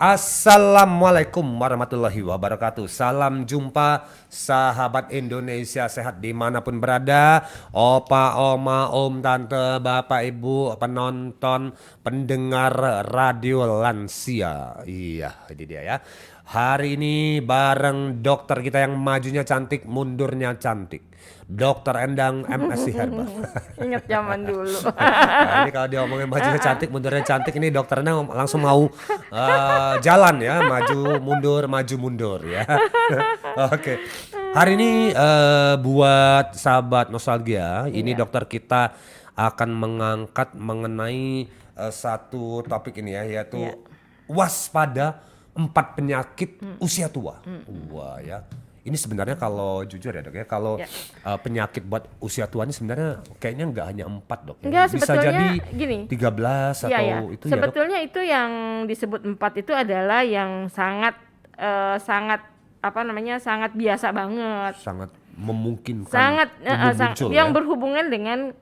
Assalamualaikum warahmatullahi wabarakatuh. Salam jumpa sahabat Indonesia sehat dimanapun berada. Opa, oma, om, tante, bapak, ibu, penonton, pendengar radio lansia. Iya, ini dia ya. Hari ini bareng dokter kita yang majunya cantik, mundurnya cantik. Dokter Endang MSc Herbal. Ingat zaman dulu. Nah, ini kalau dia ngomongin majunya cantik, mundurnya cantik, ini dokter Endang langsung mau jalan ya, maju mundur ya. Oke. Hari ini buat sahabat nostalgia, ini dokter kita akan mengangkat mengenai satu topik ini ya, yaitu waspada 4 penyakit usia tua. Wah ya. Ini sebenarnya kalau jujur ya dok ya, kalau penyakit buat usia tua ini sebenarnya kayaknya nggak hanya 4 dok. Enggak, Bisa jadi gini. 13 atau itu ya dok. Sebetulnya itu yang disebut 4 itu adalah yang sangat sangat biasa banget. Sangat memungkinkan Sangat muncul yang ya, berhubungan dengan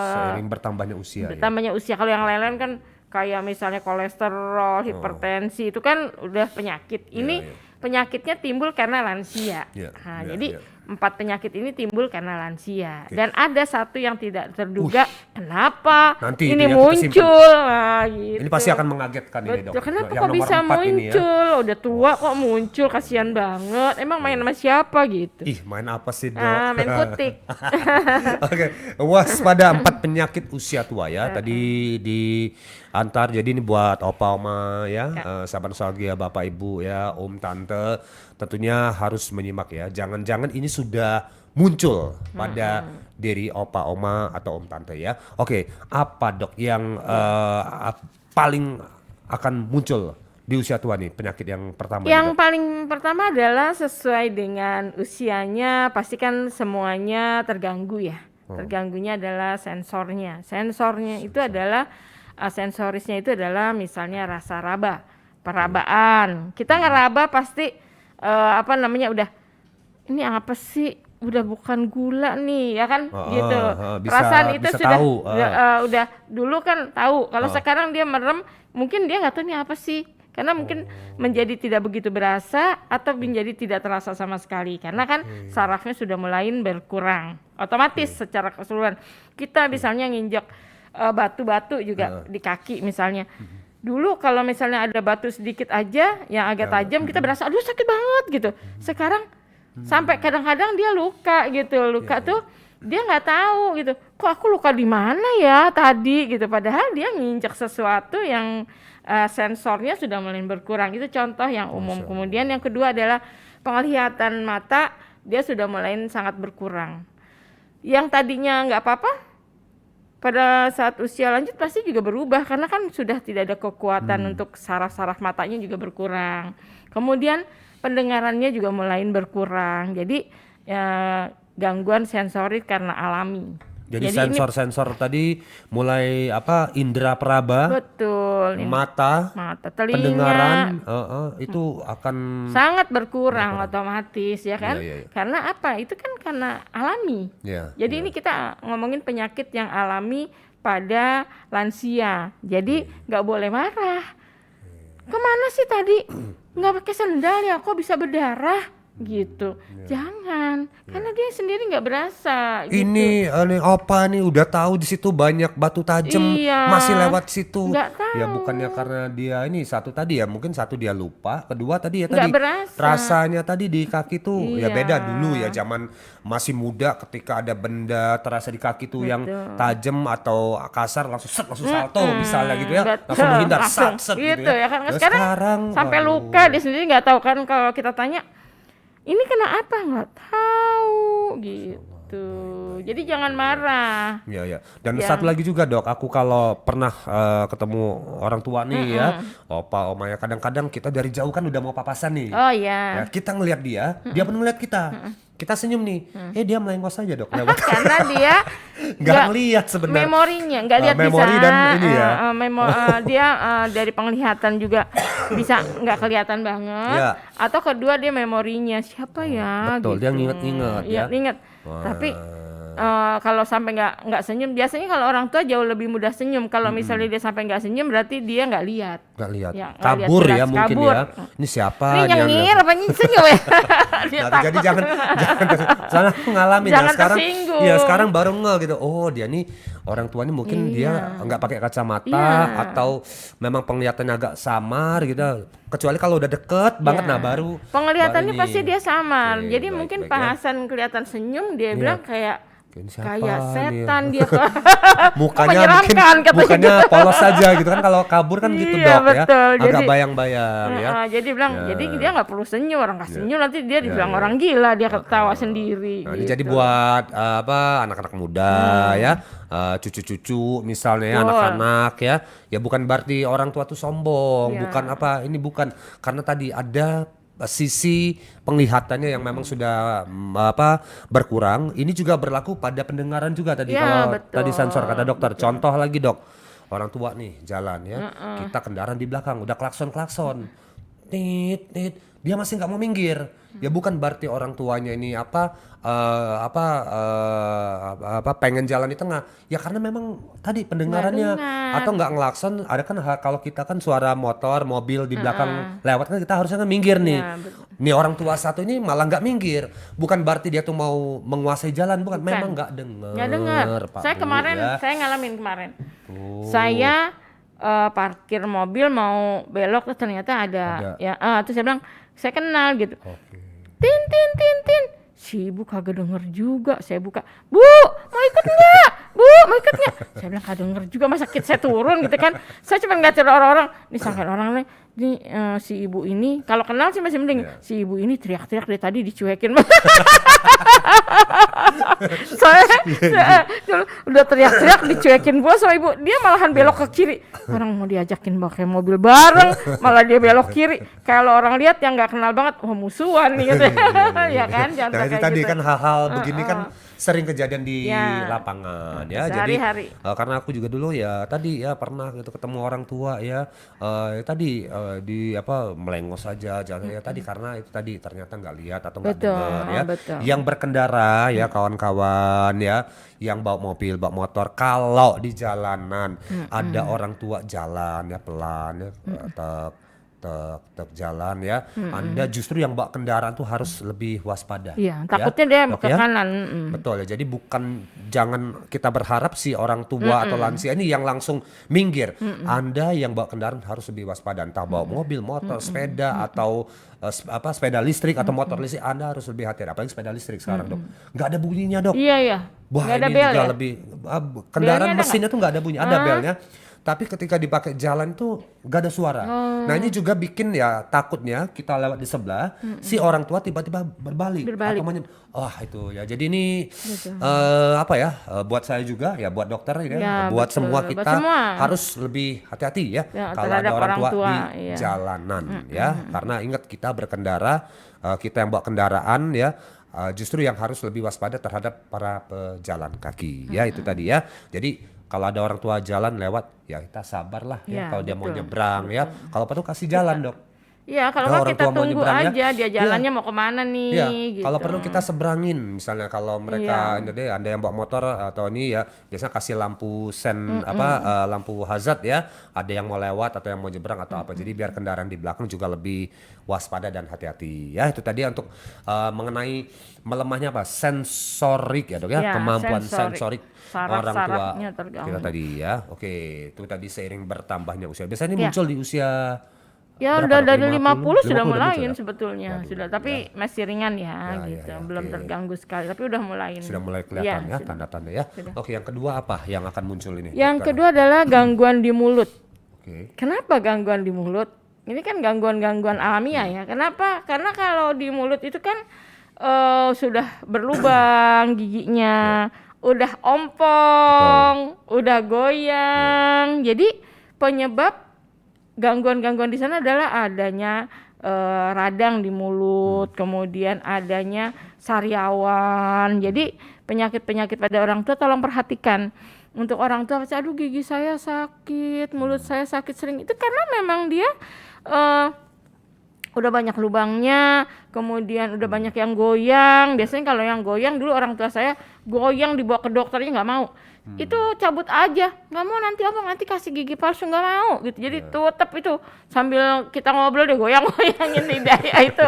seiring bertambahnya usia. bertambahnya usia. Kalau yang lain-lain kan kayak misalnya kolesterol, hipertensi itu kan udah penyakit. Ini penyakitnya timbul karena lansia. Jadi 4 penyakit ini timbul karena lansia. Dan ada satu yang tidak terduga. Kenapa Nanti ini itu ya, muncul? Nah, gitu. Ini pasti akan mengagetkan ini dok. Kenapa Yang kok nomor bisa 4 ini ya. muncul? Udah tua kok muncul, kasihan banget. Emang main sama siapa gitu? Ih, main apa sih dok? Main kutik. Oke, waspada 4 penyakit usia tua ya. Tadi diantar, jadi ini buat opa oma ya, sahabat nostalgia, bapak ibu ya, om tante, tentunya harus menyimak ya. Jangan-jangan ini sudah muncul pada diri opa oma atau om tante ya. Oke, apa dok yang paling akan muncul di usia tua nih, penyakit yang pertama? Yang paling pertama adalah sesuai dengan usianya, pasti kan semuanya terganggu ya. Terganggunya adalah sensornya. Sensornya itu adalah sensorisnya itu adalah misalnya rasa raba, perabaan. Kita ngeraba pasti udah ini apa sih? Udah bukan gula nih ya kan gitu. Perasaan itu bisa sudah tahu, udah dulu kan tahu. Kalau sekarang dia merem, mungkin dia nggak tahu ini apa sih. Karena mungkin menjadi tidak begitu berasa atau menjadi tidak terasa sama sekali. Karena kan sarafnya sudah mulai berkurang. Otomatis secara keseluruhan. Kita misalnya nginjek batu-batu juga di kaki misalnya. Dulu kalau misalnya ada batu sedikit aja yang agak tajam, kita berasa aduh sakit banget gitu. Sekarang sampai kadang-kadang dia luka gitu. Luka tuh dia nggak tahu gitu. Kok aku luka di mana ya tadi gitu. Padahal dia nginjek sesuatu yang sensornya sudah mulai berkurang. Itu contoh yang umum. Kemudian yang kedua adalah penglihatan mata, dia sudah mulai sangat berkurang. Yang tadinya nggak apa-apa, pada saat usia lanjut pasti juga berubah karena kan sudah tidak ada kekuatan untuk saraf-saraf matanya juga berkurang. Kemudian pendengarannya juga mulai berkurang. Jadi gangguan sensorik karena alami. Jadi sensor-sensor tadi mulai indera peraba, betul, mata, telinga, pendengaran itu akan sangat berkurang otomatis ya kan? Karena apa? Itu kan karena alami. Jadi ini kita ngomongin penyakit yang alami pada lansia. Jadi nggak boleh marah. Kemana sih tadi? Nggak pakai sendal ya? Kok bisa berdarah? Gitu, jangan, karena dia sendiri nggak berasa. Gitu. Ini opa nih udah tahu di situ banyak batu tajam, masih lewat situ. Nggak tahu. Ya bukannya karena dia ini satu tadi ya, mungkin satu dia lupa, kedua tadi ya nggak tadi berasa. rasanya tadi di kaki tuh ya beda dulu ya, zaman masih muda ketika ada benda terasa di kaki tuh yang tajam atau kasar langsung salto misalnya gitu ya, langsung menghindar gitu ya. Kan sekarang sampai luka dia sendiri nggak tahu kan, kalau kita tanya ini kena apa nggak tahu gitu. Jadi jangan marah. Ya. Dan satu lagi juga dok, aku kalau pernah ketemu orang tua nih ya, opa omanya, kadang-kadang kita dari jauh kan udah mau papasan nih. Oh iya. Ya, kita ngelihat dia pun ngelihat kita. Kita senyum nih, dia melengos aja dok lewat. Karena dia nggak ngelihat sebenarnya. Memorinya nggak lihat memori bisa. Dan ini ya. Dia dari penglihatan juga bisa nggak kelihatan banget. Atau kedua dia memorinya siapa ya? Betul, gitu. dia nginget-nginget ya. Inget. Tapi kalau sampai nggak senyum, biasanya kalau orang tua jauh lebih mudah senyum. Kalau misalnya dia sampai nggak senyum, berarti dia nggak lihat. Nggak lihat. Ya, nggak Kabur lihat ya jelas, mungkin kabur. ya. Ini siapa? Ini dia nyengir apa senyum ya? Dia Nah, takut. jadi jangan jangan aku ngalamin Jangan ya sekarang. tersinggung. Iya sekarang baru gitu. Oh dia nih orang tuanya mungkin dia nggak pakai kacamata atau memang penglihatannya agak samar gitu. Kecuali kalau udah deket banget, nah baru penglihatannya ini. pasti dia samar. Oke, Jadi baik, mungkin baik, Pak ya. Hasan kelihatan senyum, dia bilang kayak Ini siapa kayak nih? setan dia. Mukanya mungkin Menyeramkan katanya. mukanya polos saja gitu kan, kalau kabur kan gitu Iya, Dok ya. betul. Agak Jadi- bayang-bayang ya. Jadi bilang, jadi dia nggak perlu senyum, orang nggak senyum nanti dia dibilang ya. orang gila, dia ketawa sendiri. Nah, ini gitu. jadi buat anak-anak muda ya, cucu-cucu misalnya ya, Betul. anak-anak ya. Ya bukan berarti orang tua tuh sombong, Iya. bukan ini bukan karena tadi ada sisi penglihatannya yang memang sudah berkurang. Ini juga berlaku pada pendengaran juga tadi Iya, kalau betul. tadi sensor kata dokter. Contoh lagi Dok, orang tua nih jalan ya, kita kendaraan di belakang udah klakson, tit, dia masih nggak mau minggir. Ya bukan berarti orang tuanya ini pengen jalan di tengah. Ya karena memang tadi pendengarannya atau nggak ngelakson. Ada kan kalau kita kan suara motor, mobil di belakang lewat kan kita harusnya kan minggir nih. Ya, Nih orang tua satu ini malah nggak minggir. Bukan berarti dia tuh mau menguasai jalan, bukan. Memang nggak dengar. Nggak dengar. Pak, Saya Bu, kemarin, ya. saya ngalamin kemarin. Saya parkir mobil mau belok, terus ternyata ada. Ya, terus saya bilang, saya kenal gitu. Oke. Tin. Si ibu kagak denger juga. Saya buka, Bu, mau ikut nggak? Bu, mau ikut nggak? Saya bilang kagak denger juga, masa kit saya turun gitu kan. Saya cuma ngeliatin orang-orang, nih sampai orang lain, nih si ibu ini, kalau kenal sih masih mending. Si ibu ini teriak-teriak dari tadi dicuekin. Saya udah teriak-teriak dicuekin gua sama ibu, dia malahan belok ke kiri. Orang mau diajakin pakai mobil bareng, malah dia belok kiri. Kalau orang lihat yang nggak kenal banget, oh musuhan nih gitu. Ya kan, jangan Nah itu kayak tadi gitu. kan hal-hal begini kan sering kejadian di Ya. lapangan ya. Jadi Sehari-hari. karena aku juga dulu ya tadi ya pernah gitu ketemu orang tua ya, tadi di melengos saja jangan ya tadi karena itu tadi ternyata nggak lihat atau nggak Betul, dengar ya. betul. Yang berkendara ya kawan-kawan ya, yang bawa mobil, bawa motor, kalau di jalanan ada orang tua jalan ya pelan ya, tek jalan ya, Anda justru yang bawa kendaraan tuh harus lebih waspada. Iya, takutnya dia Dok, ke ya? kanan. Betul ya. Jadi jangan kita berharap si orang tua atau lansia ini yang langsung minggir. Anda yang bawa kendaraan harus lebih waspada. Entah bawa mobil, motor, sepeda atau sepeda listrik atau motor listrik, Anda harus lebih hati-hati. Apalagi sepeda listrik sekarang Dok. Nggak ada bunyinya Dok. Iya. Wah Nggak ada ini bel juga ya? lebih kendaraan Belnya ada mesinnya tuh nggak ada bunyi, ada belnya. Tapi ketika dipakai jalan tuh nggak ada suara. Nah ini juga bikin ya takutnya kita lewat di sebelah, si orang tua tiba-tiba berbalik. Atau itu ya. Jadi ini buat saya juga ya, buat dokter ya, Ya, buat betul. semua Buat kita semua. harus lebih hati-hati ya, Ya, kalau ada terhadap orang orang tua, tua, di iya. jalanan ya. Karena ingat kita berkendara, kita yang bawa kendaraan ya. Justru yang harus lebih waspada terhadap para pejalan kaki ya, itu tadi ya. Jadi kalau ada orang tua jalan lewat ya kita sabarlah ya, Ya, kalau dia mau betul, nyebrang ya. Kalau perlu kasih jalan Dok. Iya, kalau Ya, nggak orang kita tua mau tunggu nyebrang ya. aja dia jalannya mau kemana nih Iya, gitu. kalau perlu kita seberangin, misalnya kalau mereka ini deh, ada yang bawa motor atau ini ya, biasanya kasih lampu lampu hazard ya, ada yang mau lewat atau yang mau nyebrang atau apa, jadi biar kendaraan di belakang juga lebih waspada dan hati-hati ya. Itu tadi untuk mengenai melemahnya sensorik ya Dok ya, Ya, kemampuan sensorik. sensorik orang tua Saraf-sarafnya terganggu. kita tadi ya. Oke, itu tadi seiring bertambahnya usia. Biasanya ini Ya. muncul di usia Ya berapa, udah Dok? dari 50 sudah 50 mulai muncul ya? sebetulnya. Waduh, Sudah, tapi masih ringan ya, Ya, gitu. ya, Belum oke. terganggu sekali, tapi udah mulai. sudah mulai kelihatan ya sudah. tanda-tanda ya. Sudah. Oke, yang kedua apa yang akan muncul ini? Yang dokter? kedua adalah gangguan di mulut. Oke. Kenapa gangguan di mulut? Ini kan gangguan-gangguan alamiah ya. Kenapa? Karena kalau di mulut itu kan sudah berlubang giginya, udah ompong, udah goyang. Jadi penyebab gangguan-gangguan di sana adalah adanya radang di mulut, kemudian adanya sariawan. Jadi penyakit-penyakit pada orang tua tolong perhatikan. Untuk orang tua pasti, aduh gigi saya sakit, mulut saya sakit sering. Itu karena memang dia udah banyak lubangnya, kemudian udah banyak yang goyang. Biasanya kalau yang goyang dulu orang tua saya goyang dibawa ke dokternya nggak mau. Itu cabut aja, nggak mau, nanti kasih gigi palsu, nggak mau gitu. Jadi tutup itu sambil kita ngobrol dia goyang-goyangin lidah itu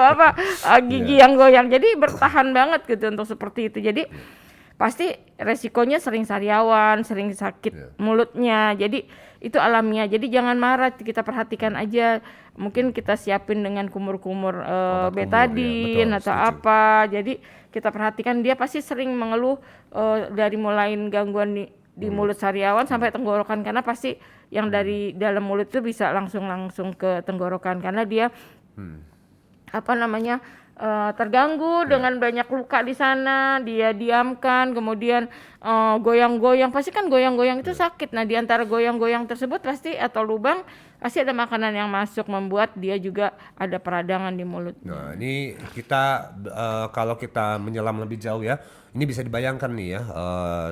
gigi yang goyang. Jadi bertahan banget gitu untuk seperti itu. Jadi pasti resikonya sering sariawan, sering sakit mulutnya. Jadi itu alamiah. Jadi jangan marah, kita perhatikan aja. Mungkin kita siapin dengan kumur-kumur betadin atau apa. Jadi kita perhatikan, dia pasti sering mengeluh dari mulai gangguan di mulut sariawan sampai tenggorokan, karena pasti yang dari dalam mulut itu bisa langsung ke tenggorokan karena dia terganggu dengan banyak luka di sana, dia diamkan, kemudian goyang-goyang, pasti kan goyang-goyang itu sakit. Nah, di antara goyang-goyang tersebut pasti atau lubang pasti ada makanan yang masuk membuat dia juga ada peradangan di mulut. Nah, ini kita kalau kita menyelam lebih jauh ya, ini bisa dibayangkan nih ya,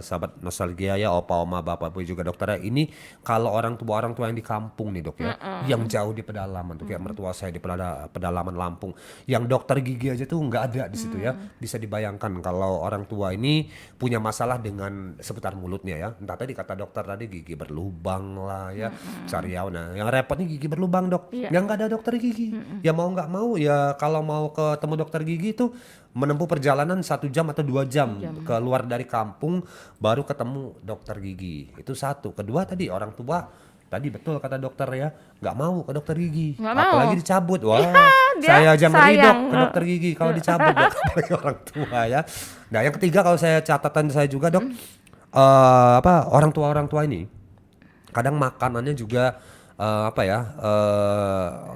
sahabat nostalgia ya, opa, oma, bapak, ibu juga dokter ya. Ini kalau orang tua yang di kampung nih dok ya, yang jauh di pedalaman tuh, kayak mertua saya di pedalaman Lampung, yang dokter gigi aja tuh nggak ada di situ ya. Bisa dibayangkan kalau orang tua ini punya masalah dengan seputar mulutnya ya. Entah tadi kata dokter tadi gigi berlubang lah ya, sariawan. Nah, yang repotnya gigi berlubang dok, yang nggak ada dokter gigi. Ya mau nggak mau ya, kalau mau ketemu dokter gigi tuh menempuh perjalanan 1 jam atau 2 jam keluar dari kampung baru ketemu dokter gigi. Itu satu. Kedua tadi orang tua tadi betul kata dokter ya, nggak mau ke dokter gigi, apalagi dicabut. Wah, saya aja ngeri dok ke dokter gigi kalau dicabut dok, apalagi orang tua ya. Nah, yang ketiga kalau catatan saya juga dok, orang tua ini kadang makanannya juga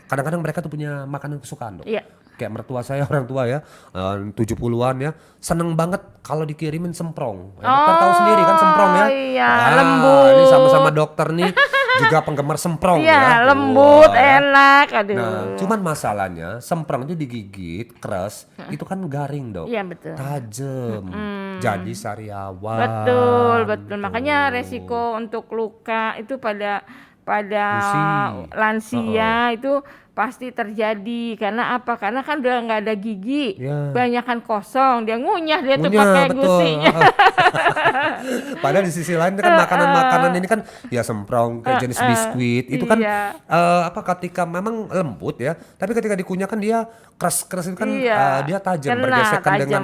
kadang-kadang mereka tuh punya makanan kesukaan dok. Kayak mertua saya orang tua ya, 70-an ya, seneng banget kalau dikirimin semprong. Dokter tahu sendiri kan semprong ya. Lembut. Ini sama-sama dokter nih juga penggemar semprong ya. Lembut, enak. Aduh. Nah, cuman masalahnya semprong itu digigit keras, itu kan garing dok. Iya betul. Tajem. Jadi sariawan. Betul. Makanya resiko untuk luka itu pada lansia itu pasti terjadi. Karena apa? Karena kan udah nggak ada gigi, banyakan kosong, dia ngunyah tuh pakai gusinya. Padahal di sisi lain kan makanan ini kan ya semprong kayak jenis biskuit itu kan ketika memang lembut ya, tapi ketika dikunyah kan dia keras itu kan dia tajam, bergesekan dengan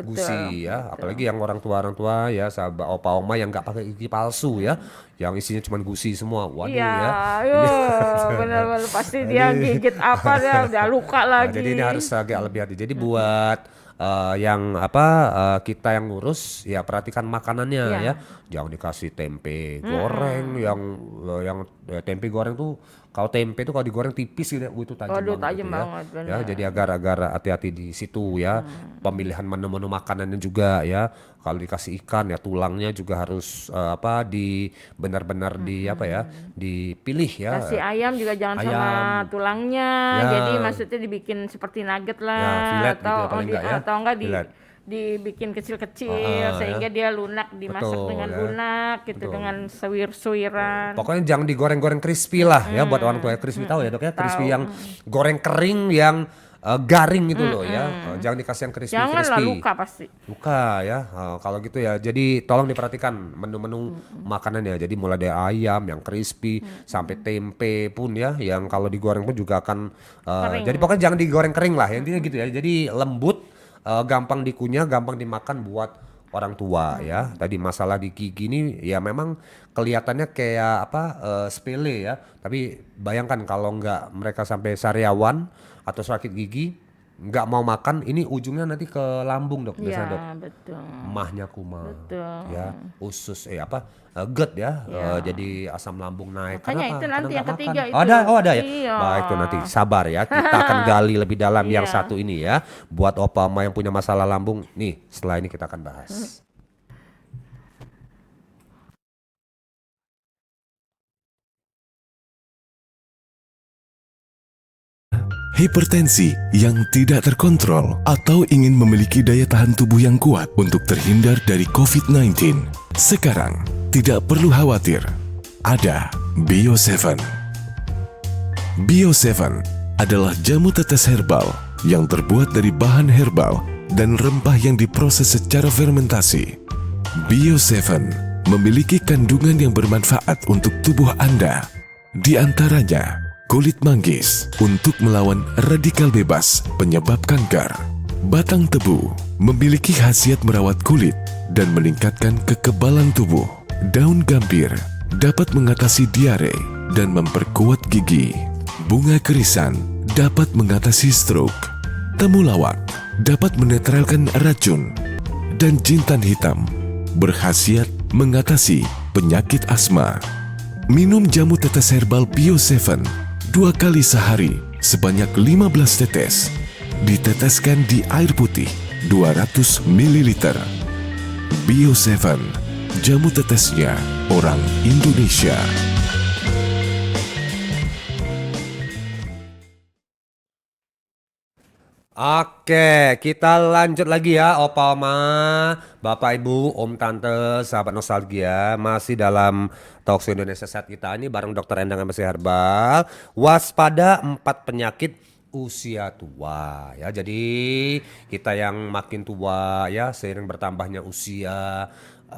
gusi ya. Apalagi yang orang tua ya, sahabat opa oma yang nggak pakai gigi palsu ya, yang isinya cuma gusi semua. Waduh benar-benar pasti dia gigit apa dia udah luka lagi. Jadi ini harus agak lebih hati. Jadi buat kita yang ngurus ya, perhatikan makanannya ya. Jangan dikasih tempe goreng yang tempe goreng tuh, kalau tempe tuh kalau digoreng tipis gitu itu tajam banget ya. Jadi agar hati-hati di situ ya. Pemilihan menu-menu makanannya juga ya. Kalau dikasih ikan ya tulangnya juga harus benar-benar dipilih ya. Kasih ayam juga jangan sama tulangnya. Jadi maksudnya dibikin seperti nugget lah, atau enggak dibikin kecil-kecil sehingga dia lunak, dimasak dengan lunak gitu, dengan suwir-suwiran. Pokoknya jangan digoreng-goreng crispy lah ya, buat orang tua. Crispy tahu ya dok ya, crispy yang goreng kering yang garing gitu loh ya. Jangan dikasih yang crispy. Janganlah, luka pasti. Luka ya. Kalau gitu ya. Jadi tolong diperhatikan menu-menu makanan ya. Jadi mulai dari ayam yang crispy sampai tempe pun ya, yang kalau digoreng pun juga akan jadi pokoknya jangan digoreng kering lah ya. Intinya gitu ya. Jadi lembut, gampang dikunyah, gampang dimakan buat orang tua ya. Tadi masalah di gigi ini ya memang kelihatannya kayak sepele ya. Tapi bayangkan kalau nggak mereka sampai sariawan atau sakit gigi, nggak mau makan, ini ujungnya nanti ke lambung dok, biasanya dok. Betul. Mahnya kumat. Betul. Ya, usus GERD ya. Jadi asam lambung naik. Makanya kenapa? itu nanti yang ketiga itu. Ada ya. Iya. Baik, itu nanti sabar ya. Kita akan gali lebih dalam yang satu ini ya. Buat opa oma yang punya masalah lambung, nih setelah ini kita akan bahas. Hipertensi yang tidak terkontrol atau ingin memiliki daya tahan tubuh yang kuat untuk terhindar dari COVID-19. Sekarang, tidak perlu khawatir. Ada Bio7. Bio7 adalah jamu tetes herbal yang terbuat dari bahan herbal dan rempah yang diproses secara fermentasi. Bio7 memiliki kandungan yang bermanfaat untuk tubuh Anda. Di antaranya, kulit manggis untuk melawan radikal bebas penyebab kanker. Batang tebu memiliki khasiat merawat kulit dan meningkatkan kekebalan tubuh. Daun gambir dapat mengatasi diare dan memperkuat gigi. Bunga kerisan dapat mengatasi stroke. Temulawak dapat menetralkan racun. Dan jintan hitam berkhasiat mengatasi penyakit asma. Minum jamu tetes herbal Bio7 2 kali sehari sebanyak 15 tetes. Diteteskan di air putih 200 ml. Bio7, jamu tetesnya orang Indonesia. Oke, kita lanjut lagi ya, Opa Oma, Bapak Ibu, Om Tante, sahabat nostalgia, masih dalam Talkshow Indonesia Sehat kita ini bareng Dr. Endang MSc Herbal. Waspada 4 penyakit usia tua ya. Jadi kita yang makin tua ya, seiring bertambahnya usia,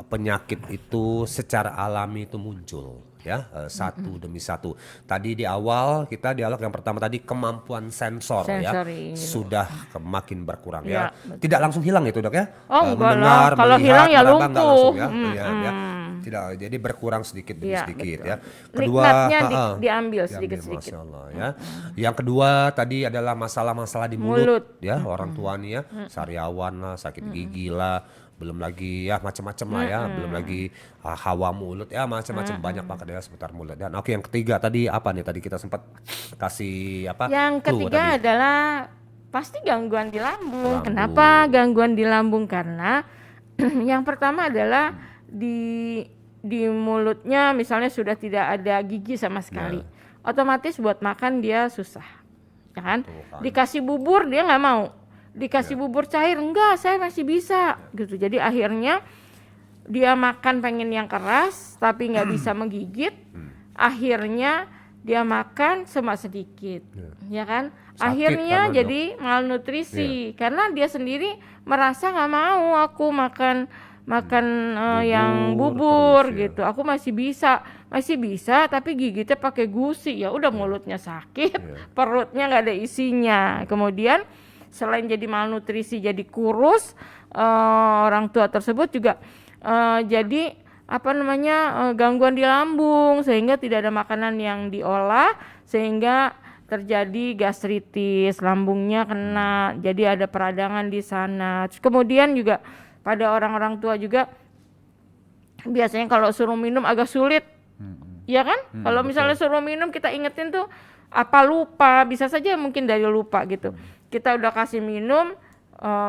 penyakit itu secara alami itu muncul ya, satu demi satu. Tadi di awal kita dialog yang pertama tadi kemampuan sensor ya sudah makin berkurang ya. Tidak langsung hilang itu Dok ya. Mendengar, kalau hilang ya lumpuh. Enggak langsung ya. Ya. Tidak, jadi berkurang sedikit demi sedikit ya. Kedua, diambil sedikit-sedikit. Masya Allah ya. Yang kedua tadi adalah masalah-masalah di mulut ya, orang tua nih ya, sariawan lah, sakit gigi lah, belum lagi ya macam-macam lah ya, belum lagi hawa mulut ya, macam-macam banyak banget ya seputar mulut. Dan oke, yang ketiga tadi apa nih? Tadi kita sempat kasih apa? Yang ketiga adalah pasti gangguan di lambung. Kenapa gangguan di lambung? Karena yang pertama adalah di mulutnya misalnya sudah tidak ada gigi sama sekali. Otomatis buat makan dia susah. Ya kan? Dikasih bubur dia nggak mau. Dikasih bubur cair, enggak, saya masih bisa gitu. Jadi akhirnya dia makan pengen yang keras tapi nggak bisa menggigit. Akhirnya dia makan cuma sedikit, ya kan? Akhirnya jadi malnutrisi karena dia sendiri merasa nggak mau aku makan yang bubur gitu. Aku masih bisa tapi gigitnya pakai gusi. Ya udah mulutnya sakit, perutnya nggak ada isinya. Kemudian selain jadi malnutrisi jadi kurus, orang tua tersebut juga jadi gangguan di lambung sehingga tidak ada makanan yang diolah sehingga terjadi gastritis, lambungnya kena, jadi ada peradangan di sana. Kemudian juga pada orang-orang tua juga biasanya kalau suruh minum agak sulit, ya kan? Kalau misalnya suruh minum kita ingetin tuh apa lupa, bisa saja mungkin dari lupa gitu. Kita udah kasih minum,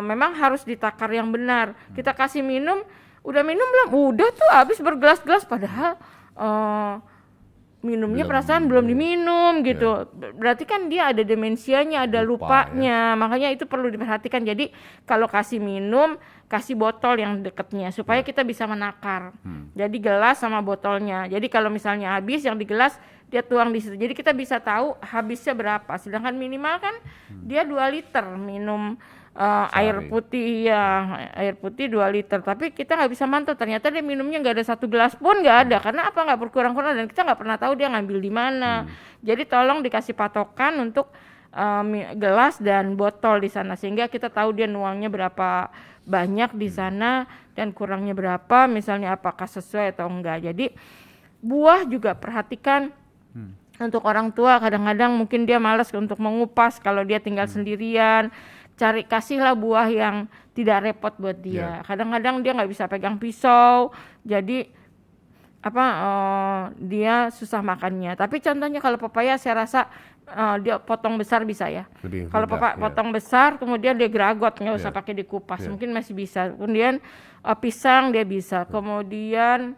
memang harus ditakar yang benar. Kita kasih minum, udah minum belum? Udah tuh habis bergelas-gelas padahal minumnya perasaan belum diminum gitu. Berarti kan dia ada demensianya, ada lupanya. Makanya itu perlu diperhatikan. Jadi kalau kasih minum, kasih botol yang dekatnya supaya kita bisa menakar. Jadi gelas sama botolnya. Jadi kalau misalnya habis yang di gelas dia tuang di situ. Jadi kita bisa tahu habisnya berapa. Sedangkan minimal kan dia 2 liter minum air putih air putih 2 liter. Tapi kita nggak bisa mantau. Ternyata dia minumnya nggak ada 1 gelas pun nggak ada. Karena apa? Nggak berkurang-kurang dan kita nggak pernah tahu dia ngambil di mana. Jadi tolong dikasih patokan untuk gelas dan botol di sana sehingga kita tahu dia nuangnya berapa banyak di sana dan kurangnya berapa. Misalnya apakah sesuai atau enggak. Jadi buah juga perhatikan. Untuk orang tua kadang-kadang mungkin dia malas untuk mengupas kalau dia tinggal sendirian. Kasihlah buah yang tidak repot buat dia. Kadang-kadang dia nggak bisa pegang pisau, jadi dia susah makannya. Tapi contohnya kalau pepaya saya rasa dia potong besar bisa ya. Kalau potong besar kemudian dia geragot, nggak usah pakai dikupas, mungkin masih bisa. Kemudian pisang dia bisa. Kemudian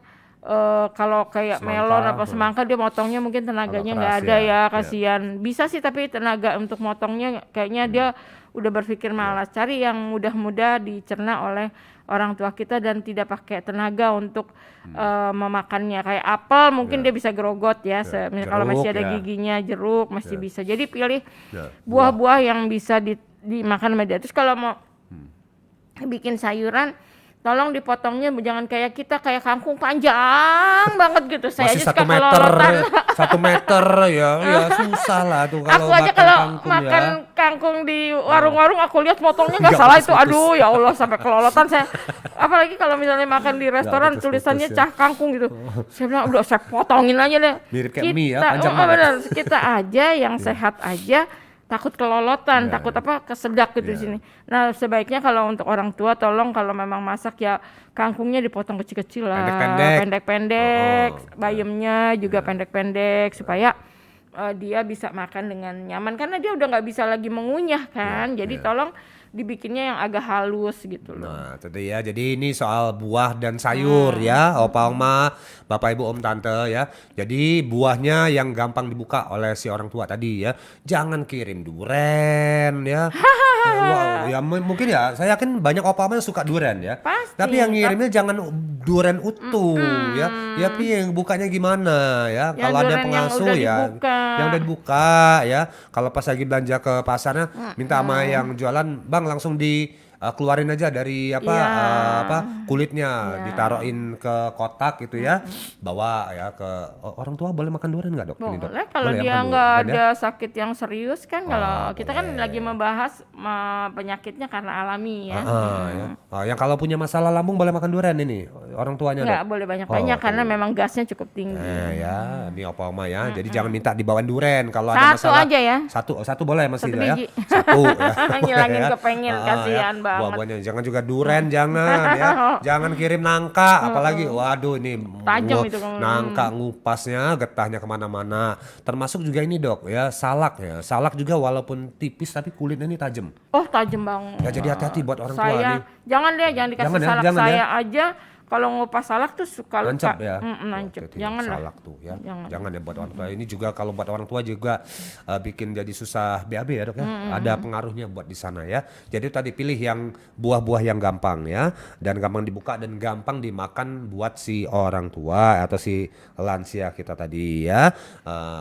kalau kayak melon atau semangka dia motongnya mungkin tenaganya nggak ada ya, kasihan. Bisa sih tapi tenaga untuk motongnya kayaknya dia udah berpikir malas. Cari yang mudah-mudah dicerna oleh orang tua kita dan tidak pakai tenaga untuk memakannya. Kayak apel mungkin dia bisa gerogot ya, kalau masih ada giginya. Jeruk masih bisa. Jadi pilih buah-buah yang bisa dimakan sama dia. Terus kalau mau bikin sayuran tolong dipotongnya jangan kayak kita kayak kangkung panjang banget gitu. Saya Masih aja 1 suka meter, kelolotan. 1 meter ya, ya susah lah tuh kalau Aku aja makan kalau kangkung makan ya. kangkung di warung-warung aku lihat potongnya nggak Nggak salah itu. putus-putus. Aduh ya Allah sampai kelolotan saya. Apalagi kalau misalnya makan di restoran putus-putus tulisannya ya. cah kangkung gitu. Saya bilang udah saya potongin aja deh. Mirip kayak mie ya, panjang oh, banget. benar, kita aja yang sehat aja takut kelolotan, takut apa kesedak gitu di sini. Nah sebaiknya kalau untuk orang tua tolong kalau memang masak ya kangkungnya dipotong kecil-kecil lah, Pendek-pendek. pendek-pendek, Oh, bayamnya juga pendek-pendek supaya dia bisa makan dengan nyaman karena dia udah nggak bisa lagi mengunyah kan. Jadi tolong dibikinnya yang agak halus gitu loh. Nah, itu ya. Jadi ini soal buah dan sayur ya, Opa Oma, Bapak Ibu Om Tante ya. Jadi buahnya yang gampang dibuka oleh si orang tua tadi ya. Jangan kirim duren ya. Wow, ya mungkin ya. Saya yakin banyak Opa Oma yang suka duren ya. Pasti. Tapi yang ngirimnya jangan duren utuh ya. Ya tapi yang bukanya gimana ya? Yang Kalau ada duren yang pengasuh udah ya, dibuka. yang udah dibuka ya. Kalau pas lagi belanja ke pasarnya, minta sama yang jualan, Bang langsung keluarin aja dari kulitnya, ditaruhin ke kotak gitu ya, bawa ya ke orang tua. Boleh makan durian nggak dok? Ini, Dok? Boleh kalau Boleh ya dia makan nggak durian, ya? ada sakit yang serius kan. Kalau kita kan lagi membahas penyakitnya karena alami ya. Ya. Yang kalau punya masalah lambung boleh makan durian ini orang tuanya Nggak dok? boleh banyak-banyak karena tuh. memang gasnya cukup tinggi. Ya, ini opa oma ya. Jadi jangan minta dibawain duren kalau ada Satu masalah. aja ya. Satu boleh masih Satu ya. biji. Satu ya. Ngilangin Ya. kepengen, kasihan banget. Buah-buahnya jangan juga duren, jangan ya. Jangan kirim nangka, apalagi waduh ini Tajam wah, itu. nangka ngupasnya, getahnya kemana-mana. Termasuk juga ini dok ya, salak ya. Salak juga walaupun tipis tapi kulitnya ini tajam. Oh tajam banget. Ya jadi hati-hati buat orang tua Saya nih. jangan deh, jangan dikasih Jangan ya, salak jangan ya. saya aja. Kalau ngupas salak tuh suka luka. Nancap ya. Nancep. Oke, Jangan lah. salak tuh ya. Jangan. Jangan ya buat orang tua. Ini juga kalau buat orang tua juga bikin jadi susah BAB ya dok ya. Ada pengaruhnya buat di sana ya. Jadi tadi pilih yang buah-buah yang gampang ya, dan gampang dibuka dan gampang dimakan buat si orang tua atau si lansia kita tadi ya.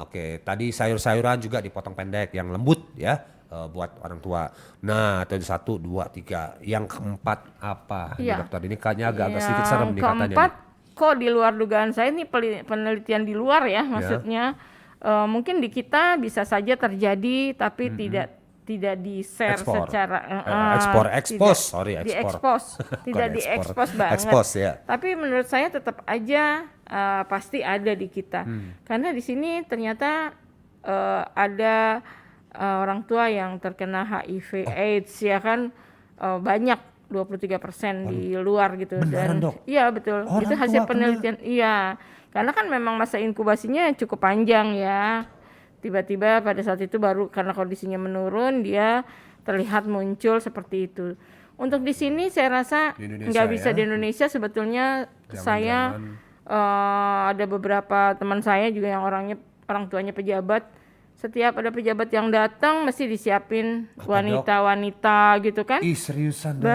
Oke, tadi sayur-sayuran juga dipotong pendek yang lembut ya. Buat orang tua. Nah, itu 1, 2, 3. Yang keempat apa? Ini Iya. dokter ini kayaknya agak sedikit serem nih katanya. Keempat, kok di luar dugaan saya ini penelitian di luar ya maksudnya. Mungkin di kita bisa saja terjadi tapi tidak di-share Ekspor. secara Ekspos. tidak diekspos banget. Ekspos ya. Tapi menurut saya tetap aja pasti ada di kita. Karena di sini ternyata ada orang tua yang terkena HIV AIDS ya kan, banyak 23% di luar gitu. Beneran, Dok? Iya betul. Orang Itu hasil tua penelitian. Iya. Karena kan memang masa inkubasinya cukup panjang ya. Tiba-tiba pada saat itu baru karena kondisinya menurun dia terlihat muncul seperti itu. Untuk di sini saya rasa Di Indonesia nggak bisa ya. di Indonesia sebetulnya. Saya ada beberapa teman saya juga yang orang tuanya pejabat. Setiap ada pejabat yang datang mesti disiapin wanita-wanita gitu kan. Ih seriusan dok.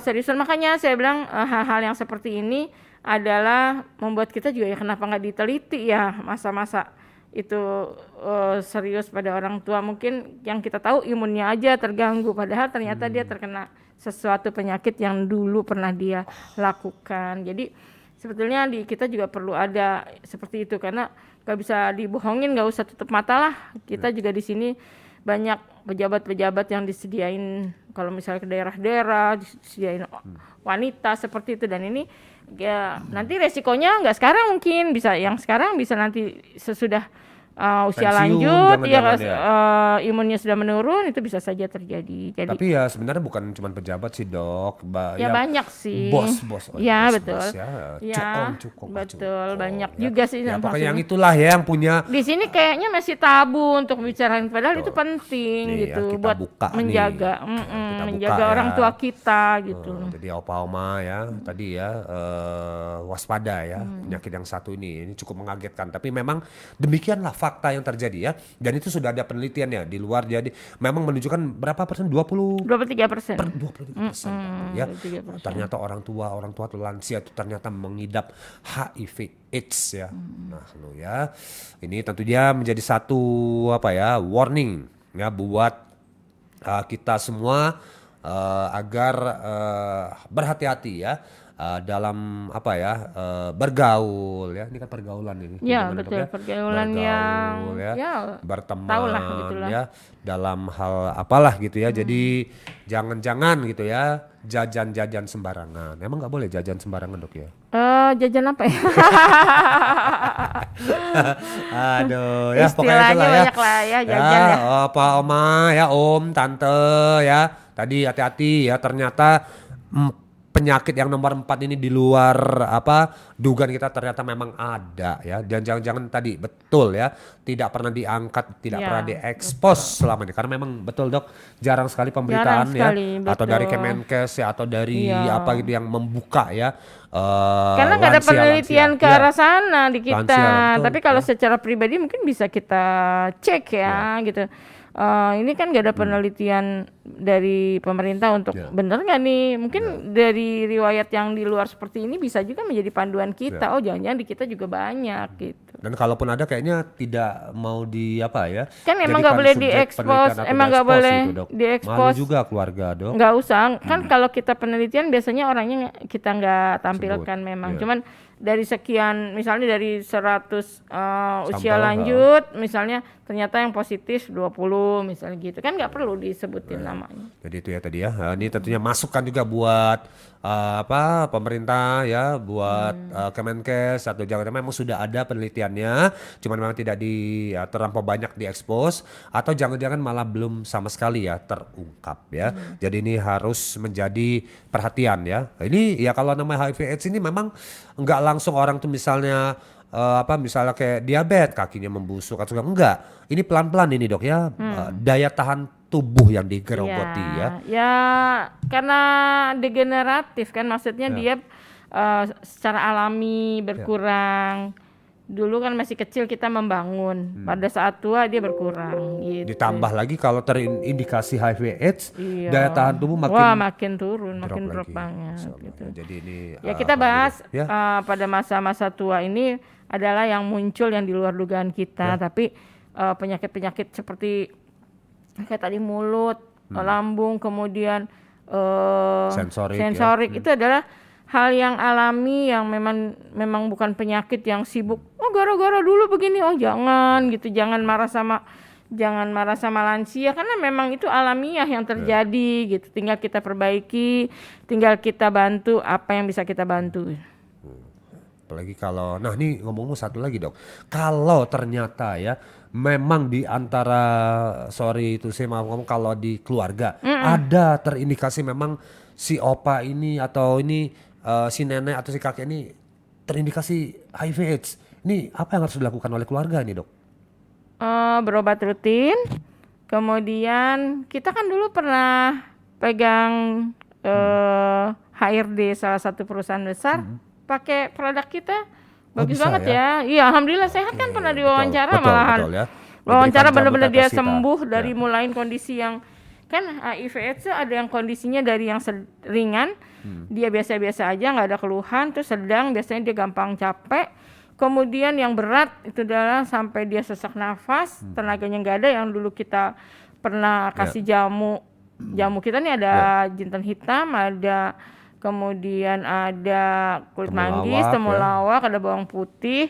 Seriusan, makanya saya bilang hal-hal yang seperti ini adalah membuat kita juga ya kenapa nggak diteliti ya masa-masa itu serius pada orang tua. Mungkin yang kita tahu imunnya aja terganggu padahal ternyata dia terkena sesuatu penyakit yang dulu pernah dia lakukan. Jadi sebetulnya di kita juga perlu ada seperti itu karena gak bisa dibohongin, gak usah tutup mata lah. Kita juga di sini banyak pejabat-pejabat yang disediain kalau misalnya ke daerah-daerah disediain wanita seperti itu, dan ini ya nanti resikonya nggak sekarang, mungkin bisa yang sekarang bisa nanti sesudah usia Pensiun, lanjut ya, jangan-jangan imunnya sudah menurun, itu bisa saja terjadi. Jadi Tapi ya sebenarnya bukan cuma pejabat sih dok. ya banyak sih. Bos-bos. Ya bos-bos betul. ya. Betul banyak juga sih. Ya, pokoknya maksudnya. yang itulah ya yang punya. Di sini kayaknya masih tabu untuk bicarain, padahal itu penting Nih, gitu yang kita buat buka nih. menjaga, Kita menjaga buka orang ya. tua kita gitu. Jadi opa oma ya tadi ya waspada ya penyakit yang satu ini cukup mengagetkan. Tapi memang demikianlah fakta yang terjadi ya. Dan itu sudah ada penelitiannya di luar, jadi memang menunjukkan berapa persen, 23%. 23%. 23% ya. 23%. Ternyata orang tua atau lansia itu ternyata mengidap HIV AIDS ya. Nah, lo ya. Ini tentu dia menjadi satu warning ya buat kita semua agar berhati-hati ya. dalam apa ya bergaul ya, ini kan pergaulan ini. Ya, Gimana, Dok, betul, ya? pergaulan yang Bergaul ya, ya berteman tahulah gitulah. ya dalam hal apalah gitu ya. Jadi jangan-jangan gitu ya jajan-jajan sembarangan. Emang nggak boleh jajan sembarangan, Dok ya? Jajan apa ya? Aduh ya pokoknya Istilahnya itulah ya. banyak lah ya, jajan ya. Pak Oma ya Om, Tante ya. Tadi hati-hati ya ternyata penyakit yang nomor 4 ini di luar apa dugaan kita ternyata memang ada ya. Dan jangan-jangan tadi betul ya tidak pernah diangkat, tidak Ya, pernah diekspos selama ini karena memang betul Dok jarang sekali pemberitaan ya sekali, atau dari betul. Kemenkes ya atau dari Iya. apa gitu yang membuka ya. Karena nggak ada penelitian ke Iya. arah sana di kita. Lansia, betul, Tapi kalau ya. secara pribadi mungkin bisa kita cek ya gitu. Ini kan nggak ada penelitian dari pemerintah untuk Ya. bener nggak nih? Mungkin dari riwayat yang di luar seperti ini bisa juga menjadi panduan kita. Oh jangan-jangan di kita juga banyak gitu. Dan kalaupun ada kayaknya tidak mau di apa ya? Kan emang jadikan nggak boleh subjek diekspos, penelitian atau emang nggak diekspos boleh gitu, Dok. diekspos. Malu juga keluarga, Dok. Nggak usah, kan kalau kita penelitian biasanya orangnya kita nggak tampilkan Sebut, memang. iya. Cuman dari sekian, misalnya dari 100 usia Sampel, lanjut, misalnya ternyata yang positif 20 misalnya gitu. Kan nggak perlu disebutin namanya. Jadi itu ya tadi ya. Ini tentunya masukan juga buat apa pemerintah ya, buat Kemenkes atau jangan memang sudah ada penelitiannya, cuman memang tidak terlampau banyak diekspos atau jangan-jangan malah belum sama sekali ya terungkap ya. Jadi ini harus menjadi perhatian ya. Ini ya kalau namanya HIV/AIDS ini memang nggak langsung orang tuh misalnya misalnya kayak diabetes kakinya membusuk atau enggak. Ini pelan-pelan ini Dok ya. Daya tahan tubuh yang digerogoti ya. Ya karena degeneratif kan, maksudnya dia secara alami berkurang. Dulu kan masih kecil kita membangun, pada saat tua dia berkurang gitu. Ditambah lagi kalau terindikasi HIV/AIDS, Iya. daya tahan tubuh makin turun, makin drop lagi. banget Sama gitu. ya. Jadi ini Ya kita bahas ya. pada masa-masa tua ini adalah yang muncul yang di luar dugaan kita, tapi penyakit-penyakit seperti kayak tadi mulut, lambung, kemudian Sensorik, ya. itu adalah hal yang alami yang memang bukan penyakit yang sibuk. Oh gara-gara dulu begini, oh jangan gitu, jangan marah sama lansia karena memang itu alamiah yang terjadi gitu. Tinggal kita perbaiki, tinggal kita bantu apa yang bisa kita bantu. Apalagi kalau, nah ini ngomong satu lagi Dok, kalau ternyata ya memang di antara, sorry itu saya mau ngomong kalau di keluarga ada terindikasi memang si opa ini atau ini si nenek atau si kakek ini terindikasi HIV/AIDS, ini apa yang harus dilakukan oleh keluarga nih Dok? Berobat rutin, kemudian kita kan dulu pernah pegang HRD salah satu perusahaan besar, pakai produk kita, bagus bisa banget ya? ya. Iya, alhamdulillah sehat kan, pernah diwawancara malahan. Betul ya. Wawancara Diberikan benar-benar dia jamu tetes kita. sembuh dari Ya. mulain kondisi yang kan HIV/AIDS itu ada yang kondisinya dari yang ringan, dia biasa-biasa aja nggak ada keluhan, terus sedang biasanya dia gampang capek, kemudian yang berat itu adalah sampai dia sesak nafas, tenaganya nggak ada. Yang dulu kita pernah kasih jamu kita nih ada jinten hitam, ada kemudian ada kulit manggis, temulawak, ada bawang putih.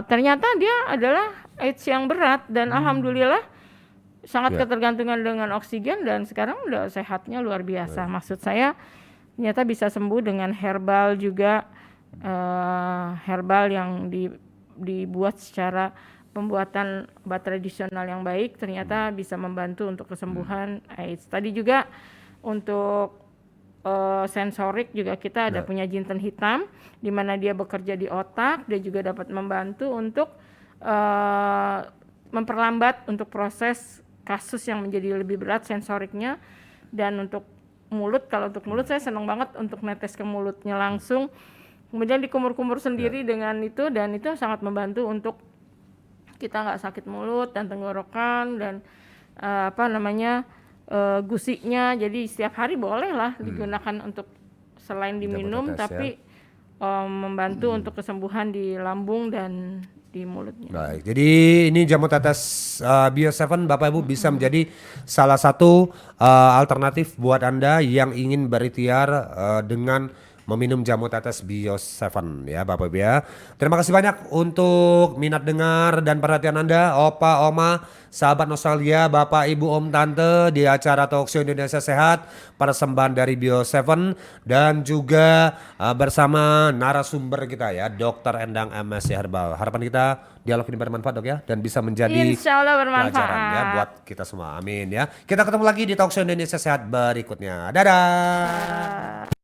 Ternyata dia adalah AIDS yang berat dan alhamdulillah sangat ketergantungan dengan oksigen dan sekarang udah sehatnya luar biasa. Maksud saya ternyata bisa sembuh dengan herbal juga, herbal yang dibuat secara pembuatan obat tradisional yang baik, ternyata bisa membantu untuk kesembuhan AIDS. Tadi juga untuk sensorik juga kita ada punya jinten hitam di mana dia bekerja di otak, dia juga dapat membantu untuk memperlambat untuk proses kasus yang menjadi lebih berat sensoriknya. Dan untuk mulut, kalau untuk mulut saya senang banget untuk netes ke mulutnya langsung, kemudian dikumur-kumur sendiri dengan itu, dan itu sangat membantu untuk kita nggak sakit mulut dan tenggorokan dan gusiknya. Jadi setiap hari boleh lah digunakan untuk selain diminum, Jamu tetes, tapi membantu untuk kesembuhan di lambung dan di mulutnya. Baik, jadi ini jamu tetes Bio7 Bapak Ibu bisa menjadi salah satu alternatif buat Anda yang ingin berikhtiar dengan meminum jamu tetes Bio7 ya Bapak Ibu ya. Terima kasih banyak untuk minat dengar dan perhatian Anda, Opa, Oma, sahabat nostalgia, Bapak, Ibu, Om, Tante di acara Talkshow Indonesia Sehat, persembahan dari Bio7 dan juga bersama narasumber kita ya, Dr. Endang MSc Herbal. Harapan kita dialog ini bermanfaat Dok ya dan bisa menjadi Insya Allah bermanfaat. pelajaran ya buat kita semua. Amin ya. Kita ketemu lagi di Talkshow Indonesia Sehat berikutnya. Dadah.